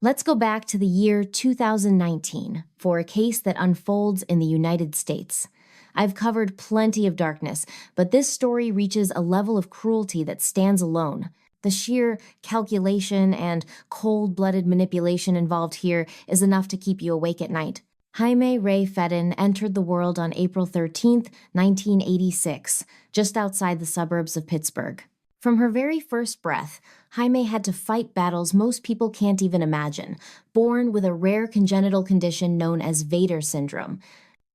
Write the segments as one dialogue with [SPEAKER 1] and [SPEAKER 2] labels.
[SPEAKER 1] Let's go back to the year 2019 for a case that unfolds in the United States. I've covered plenty of darkness, but this story reaches a level of cruelty that stands alone. The sheer calculation and cold-blooded manipulation involved here is enough to keep you awake at night. Jaime Rae Feden entered the world on April 13, 1986, just outside the suburbs of Pittsburgh. From her very first breath, Jaime had to fight battles most people can't even imagine, born with a rare congenital condition known as Vader syndrome.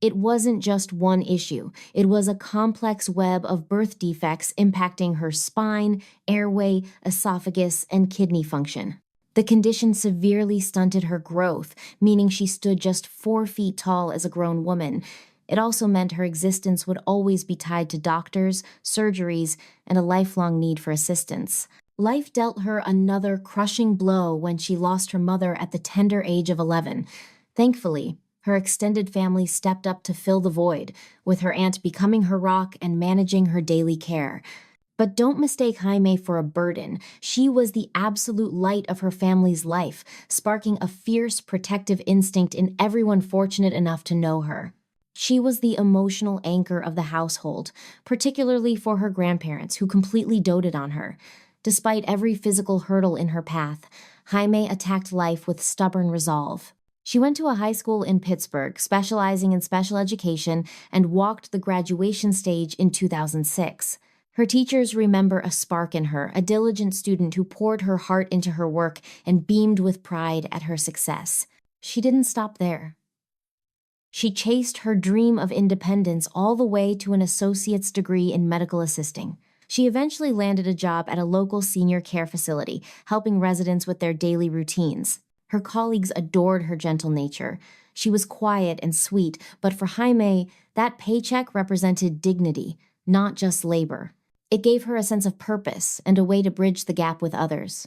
[SPEAKER 1] It wasn't just one issue. It was a complex web of birth defects impacting her spine, airway, esophagus, and kidney function. The condition severely stunted her growth, meaning she stood just 4 feet tall as a grown woman. It also meant her existence would always be tied to doctors, surgeries, and a lifelong need for assistance. Life dealt her another crushing blow when she lost her mother at the tender age of 11. Thankfully, her extended family stepped up to fill the void, with her aunt becoming her rock and managing her daily care. But don't mistake Jaime for a burden. She was the absolute light of her family's life, sparking a fierce protective instinct in everyone fortunate enough to know her. She was the emotional anchor of the household, particularly for her grandparents, who completely doted on her. Despite every physical hurdle in her path, Jaime attacked life with stubborn resolve. She went to a high school in Pittsburgh, specializing in special education, and walked the graduation stage in 2006. Her teachers remember a spark in her, a diligent student who poured her heart into her work and beamed with pride at her success. She didn't stop there. She chased her dream of independence all the way to an associate's degree in medical assisting. She eventually landed a job at a local senior care facility, helping residents with their daily routines. Her colleagues adored her gentle nature. She was quiet and sweet, but for Jaime, that paycheck represented dignity, not just labor. It gave her a sense of purpose and a way to bridge the gap with others.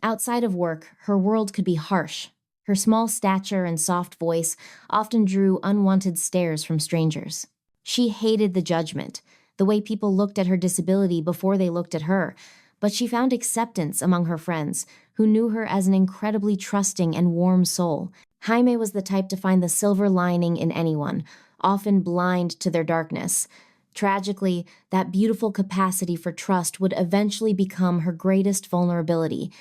[SPEAKER 1] Outside of work, her world could be harsh. Her small stature and soft voice often drew unwanted stares from strangers. She hated the judgment, the way people looked at her disability before they looked at her, but she found acceptance among her friends, who knew her as an incredibly trusting and warm soul. Jaime was the type to find the silver lining in anyone, often blind to their darkness. Tragically, that beautiful capacity for trust would eventually become her greatest vulnerability.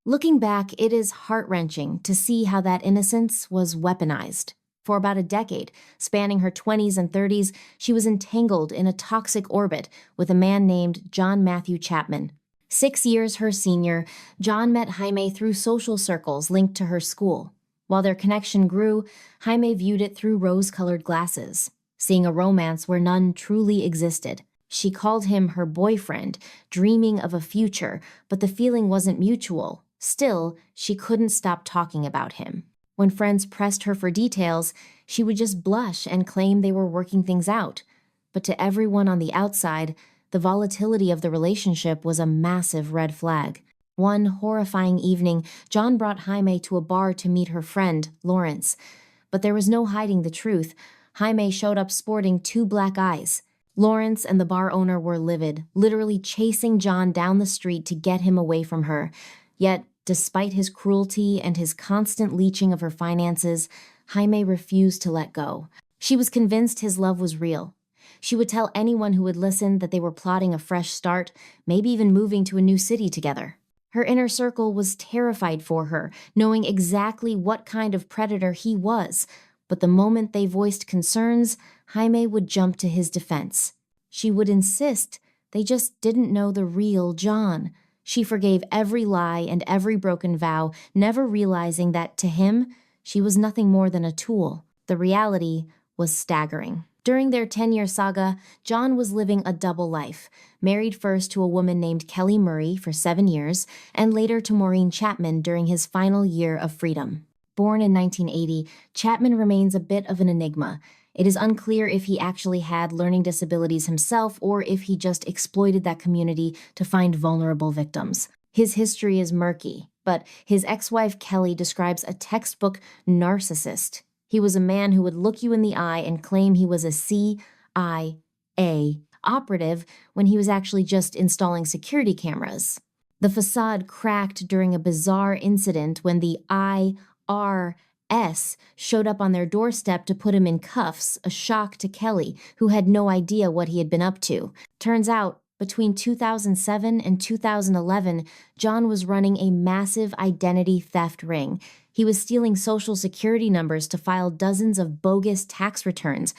[SPEAKER 1] Looking back, it is heart-wrenching to see how that innocence was weaponized. For about a decade, spanning her 20s and 30s, she was entangled in a toxic orbit with a man named John Matthew Chapman. 6 years her senior, John met Jaime through social circles linked to her school. While their connection grew, Jaime viewed it through rose-colored glasses, seeing a romance where none truly existed. She called him her boyfriend, dreaming of a future, but the feeling wasn't mutual. Still, she couldn't stop talking about him. When friends pressed her for details, she would just blush and claim they were working things out. But to everyone on the outside, the volatility of the relationship was a massive red flag. One horrifying evening, John brought Jaime to a bar to meet her friend, Lawrence. But there was no hiding the truth. Jaime showed up sporting 2 black eyes. Lawrence and the bar owner were livid, literally chasing John down the street to get him away from her. Yet, despite his cruelty and his constant leeching of her finances, Jaime refused to let go. She was convinced his love was real. She would tell anyone who would listen that they were plotting a fresh start, maybe even moving to a new city together. Her inner circle was terrified for her, knowing exactly what kind of predator he was. But the moment they voiced concerns, Jaime would jump to his defense. She would insist they just didn't know the real John. She forgave every lie and every broken vow, never realizing that, to him, she was nothing more than a tool. The reality was staggering. During their 10-year saga, John was living a double life, married first to a woman named Kelly Murray for 7 years, and later to Maureen Chapman during his final year of freedom. Born in 1980, Chapman remains a bit of an enigma. It is unclear if he actually had learning disabilities himself or if he just exploited that community to find vulnerable victims. His history is murky, but his ex-wife Kelly describes a textbook narcissist. He was a man who would look you in the eye and claim he was a CIA operative when he was actually just installing security cameras. The facade cracked during a bizarre incident when the IRS showed up on their doorstep to put him in cuffs, a shock to Kelly, who had no idea what he had been up to. Turns out, between 2007 and 2011, John was running a massive identity theft ring. He was stealing social security numbers to file dozens of bogus tax returns.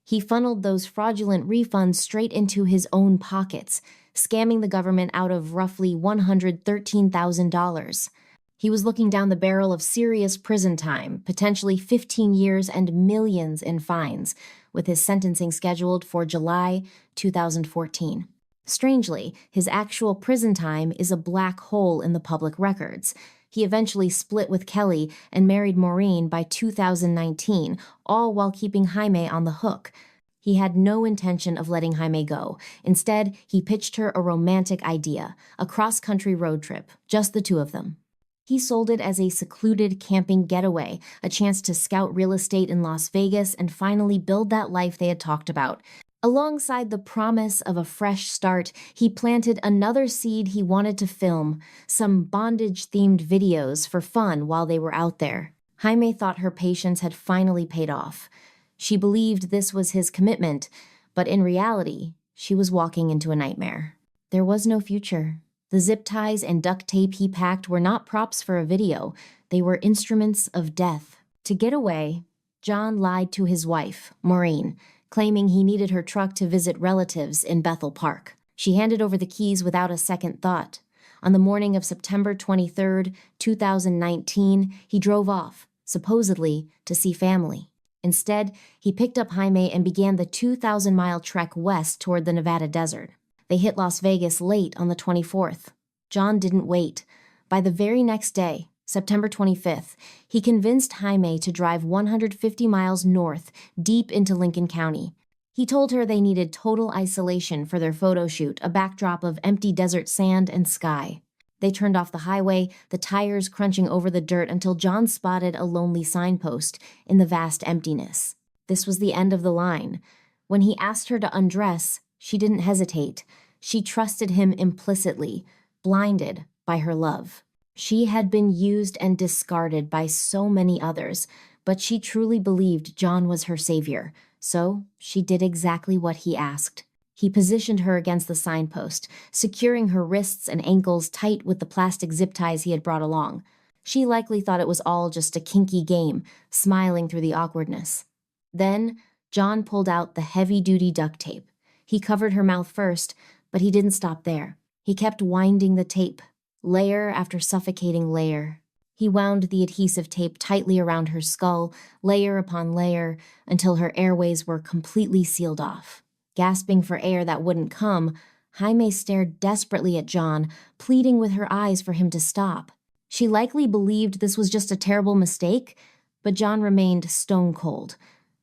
[SPEAKER 1] He funneled those fraudulent refunds straight into his own pockets, scamming the government out of roughly $113,000. He was looking down the barrel of serious prison time, potentially 15 years and millions in fines, with his sentencing scheduled for July 2014. Strangely, his actual prison time is a black hole in the public records. He eventually split with Kelly and married Maureen by 2019, all while keeping Jaime on the hook. He had no intention of letting Jaime go. Instead, he pitched her a romantic idea, a cross-country road trip, just the two of them. He sold it as a secluded camping getaway, a chance to scout real estate in Las Vegas and finally build that life they had talked about. Alongside the promise of a fresh start, he planted another seed he wanted to film, some bondage-themed videos for fun while they were out there. Jaime thought her patience had finally paid off. She believed this was his commitment, but in reality, she was walking into a nightmare. There was no future. The zip ties and duct tape he packed were not props for a video. They were instruments of death. To get away, John lied to his wife, Maureen, claiming he needed her truck to visit relatives in Bethel Park. She handed over the keys without a second thought. On the morning of September 23, 2019, he drove off, supposedly to see family. Instead, he picked up Jaime and began the 2,000-mile trek west toward the Nevada desert. They hit Las Vegas late on the 24th. John didn't wait. By the very next day, September 25th, he convinced Jaime to drive 150 miles north, deep into Lincoln County. He told her they needed total isolation for their photo shoot, a backdrop of empty desert sand and sky. They turned off the highway, the tires crunching over the dirt until John spotted a lonely signpost in the vast emptiness. This was the end of the line. When he asked her to undress, she didn't hesitate. She trusted him implicitly, blinded by her love. She had been used and discarded by so many others, but she truly believed John was her savior, so she did exactly what he asked. He positioned her against the signpost, securing her wrists and ankles tight with the plastic zip ties he had brought along. She likely thought it was all just a kinky game, smiling through the awkwardness. Then, John pulled out the heavy-duty duct tape. He covered her mouth first, but he didn't stop there. He kept winding the tape, layer after suffocating layer. He wound the adhesive tape tightly around her skull, layer upon layer, until her airways were completely sealed off. Gasping for air that wouldn't come, Jaime stared desperately at John, pleading with her eyes for him to stop. She likely believed this was just a terrible mistake, but John remained stone cold.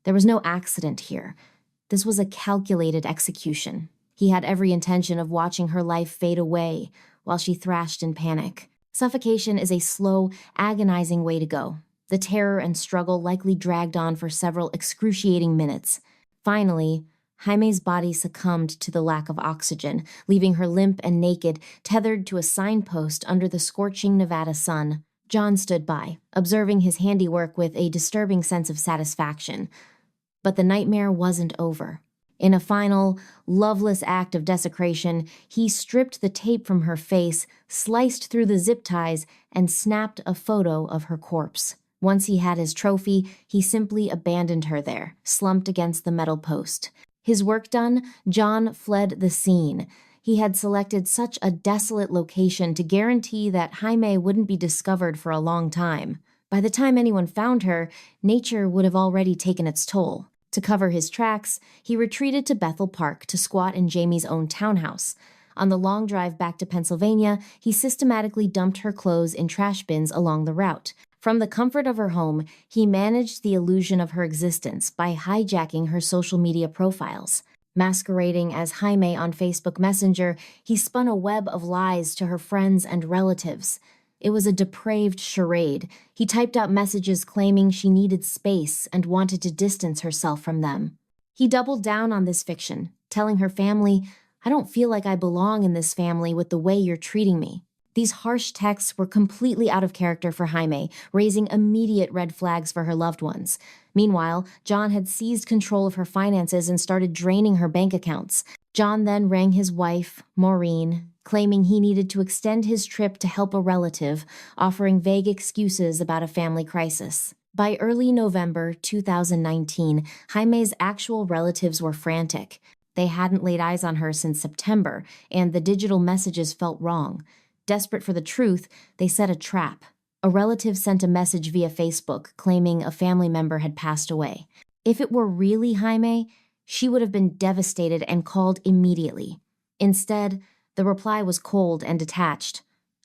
[SPEAKER 1] There was no accident here. This was a calculated execution. He had every intention of watching her life fade away while she thrashed in panic. Suffocation is a slow, agonizing way to go. The terror and struggle likely dragged on for several excruciating minutes. Finally, Jaime's body succumbed to the lack of oxygen, leaving her limp and naked, tethered to a signpost under the scorching Nevada sun. John stood by, observing his handiwork with a disturbing sense of satisfaction. But the nightmare wasn't over. In a final, loveless act of desecration, he stripped the tape from her face, sliced through the zip ties, and snapped a photo of her corpse. Once he had his trophy, he simply abandoned her there, slumped against the metal post. His work done, John fled the scene. He had selected such a desolate location to guarantee that Jaime wouldn't be discovered for a long time. By the time anyone found her, nature would have already taken its toll. To cover his tracks, he retreated to Bethel Park to squat in Jamie's own townhouse. On the long drive back to Pennsylvania, he systematically dumped her clothes in trash bins along the route. From the comfort of her home, he managed the illusion of her existence by hijacking her social media profiles. Masquerading as Jaime on Facebook Messenger, he spun a web of lies to her friends and relatives. It was a depraved charade. He typed out messages claiming she needed space and wanted to distance herself from them. He doubled down on this fiction, telling her family, "I don't feel like I belong in this family with the way you're treating me." These harsh texts were completely out of character for Jaime, raising immediate red flags for her loved ones. Meanwhile, John had seized control of her finances and started draining her bank accounts. John then rang his wife, Maureen, claiming he needed to extend his trip to help a relative, offering vague excuses about a family crisis. By early November 2019, Jaime's actual relatives were frantic. They hadn't laid eyes on her since September, and the digital messages felt wrong. Desperate for the truth, they set a trap. A relative sent a message via Facebook claiming a family member had passed away. If it were really Jaime, she would have been devastated and called immediately. Instead, the reply was cold and detached.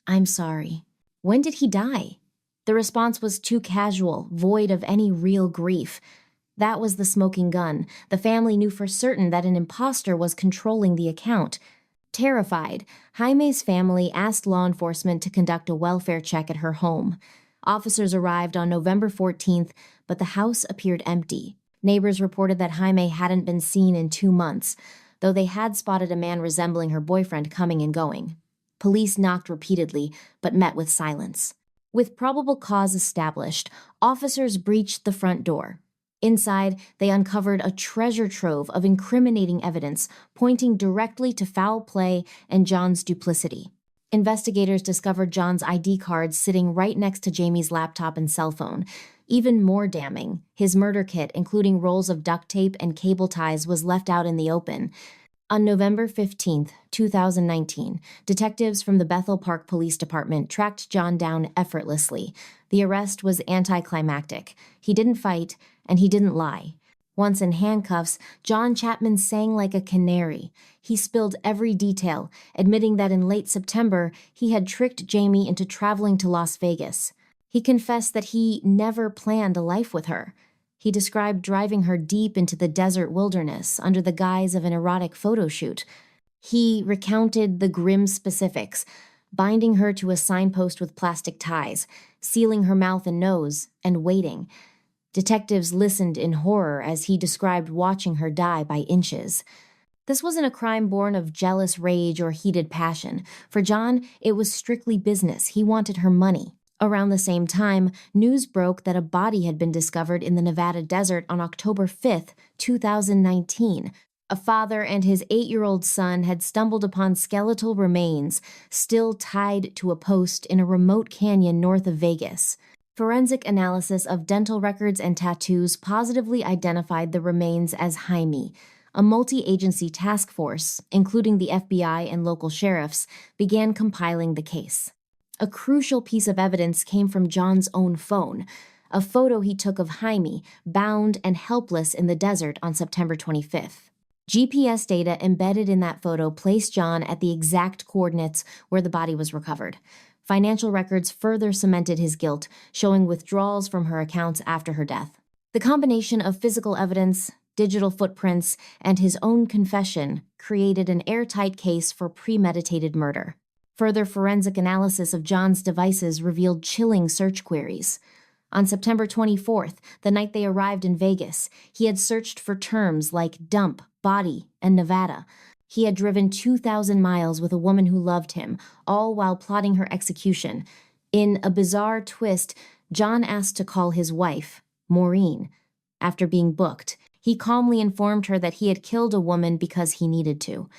[SPEAKER 1] "I'm sorry." When did he die? The response was too casual, void of any real grief. That was the smoking gun. The family knew for certain that an imposter was controlling the account. Terrified, Jaime's family asked law enforcement to conduct a welfare check at her home. Officers arrived on November 14th, but the house appeared empty. Neighbors reported that Jaime hadn't been seen in 2 months, though they had spotted a man resembling her boyfriend coming and going. Police knocked repeatedly, but met with silence. With probable cause established, officers breached the front door. Inside, they uncovered a treasure trove of incriminating evidence pointing directly to foul play and John's duplicity. Investigators discovered John's ID cards sitting right next to Jamie's laptop and cell phone. Even more damning, his murder kit, including rolls of duct tape and cable ties, was left out in the open. On November 15, 2019, detectives from the Bethel Park Police Department tracked John down effortlessly. The arrest was anticlimactic. He didn't fight, and he didn't lie. Once in handcuffs, John Chapman sang like a canary. He spilled every detail, admitting that in late September, he had tricked Jamie into traveling to Las Vegas. He confessed that he never planned a life with her. He described driving her deep into the desert wilderness under the guise of an erotic photo shoot. He recounted the grim specifics, binding her to a signpost with plastic ties, sealing her mouth and nose, and waiting. Detectives listened in horror as he described watching her die by inches. This wasn't a crime born of jealous rage or heated passion. For John, it was strictly business. He wanted her money. Around the same time, news broke that a body had been discovered in the Nevada desert on October 5, 2019. A father and his 8-year-old son had stumbled upon skeletal remains, still tied to a post in a remote canyon north of Vegas. Forensic analysis of dental records and tattoos positively identified the remains as Jaime. A multi-agency task force, including the FBI and local sheriffs, began compiling the case. A crucial piece of evidence came from John's own phone, a photo he took of Jaime, bound and helpless in the desert on September 25th. GPS data embedded in that photo placed John at the exact coordinates where the body was recovered. Financial records further cemented his guilt, showing withdrawals from her accounts after her death. The combination of physical evidence, digital footprints, and his own confession created an airtight case for premeditated murder. Further forensic analysis of John's devices revealed chilling search queries. On September 24th, the night they arrived in Vegas, he had searched for terms like dump, body, and Nevada. He had driven 2,000 miles with a woman who loved him, all while plotting her execution. In a bizarre twist, John asked to call his wife, Maureen. After being booked, he calmly informed her that he had killed a woman because he needed to.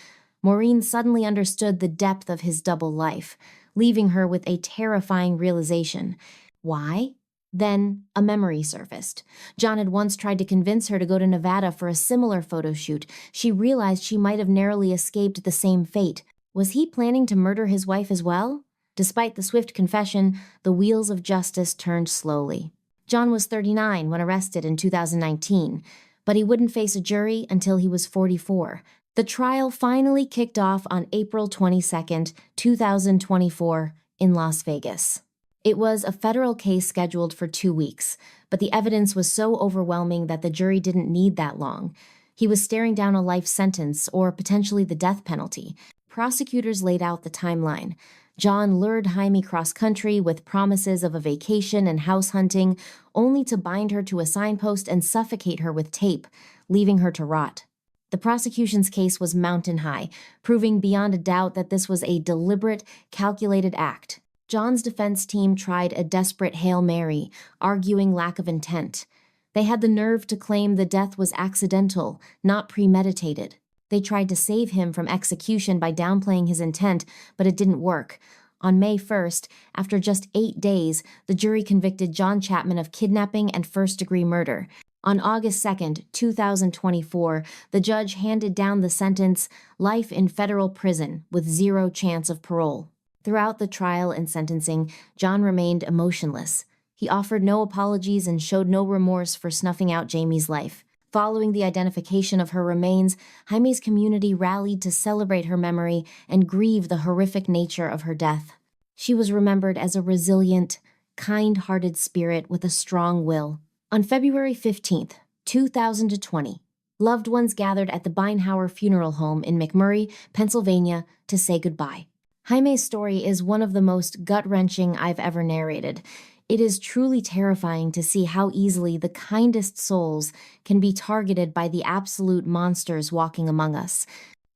[SPEAKER 1] Maureen suddenly understood the depth of his double life, leaving her with a terrifying realization. Why? Then a memory surfaced. John had once tried to convince her to go to Nevada for a similar photo shoot. She realized she might have narrowly escaped the same fate. Was he planning to murder his wife as well? Despite the swift confession, the wheels of justice turned slowly. John was 39 when arrested in 2019, but he wouldn't face a jury until he was 44. The trial finally kicked off on April 22, 2024, in Las Vegas. It was a federal case scheduled for 2 weeks, but the evidence was so overwhelming that the jury didn't need that long. He was staring down a life sentence or potentially the death penalty. Prosecutors laid out the timeline. John lured Jaime cross-country with promises of a vacation and house hunting, only to bind her to a signpost and suffocate her with tape, leaving her to rot. The prosecution's case was mountain high, proving beyond a doubt that this was a deliberate, calculated act. John's defense team tried a desperate Hail Mary, arguing lack of intent. They had the nerve to claim the death was accidental, not premeditated. They tried to save him from execution by downplaying his intent, but it didn't work. On May 1st, after just 8 days, the jury convicted John Chapman of kidnapping and first-degree murder. On August 2nd, 2024, the judge handed down the sentence, life in federal prison with 0 chance of parole. Throughout the trial and sentencing, John remained emotionless. He offered no apologies and showed no remorse for snuffing out Jamie's life. Following the identification of her remains, Jaime's community rallied to celebrate her memory and grieve the horrific nature of her death. She was remembered as a resilient, kind-hearted spirit with a strong will. On February 15th, 2020, loved ones gathered at the Beinhauer Funeral Home in McMurray, Pennsylvania, to say goodbye. Jaime's story is one of the most gut-wrenching I've ever narrated. It is truly terrifying to see how easily the kindest souls can be targeted by the absolute monsters walking among us.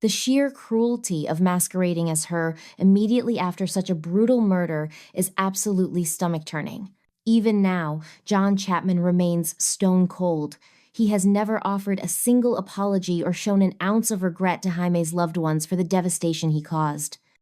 [SPEAKER 1] The sheer cruelty of masquerading as her immediately after such a brutal murder is absolutely stomach-turning. Even now, John Chapman remains stone cold. He has never offered a single apology or shown an ounce of regret to Jaime's loved ones for the devastation he caused.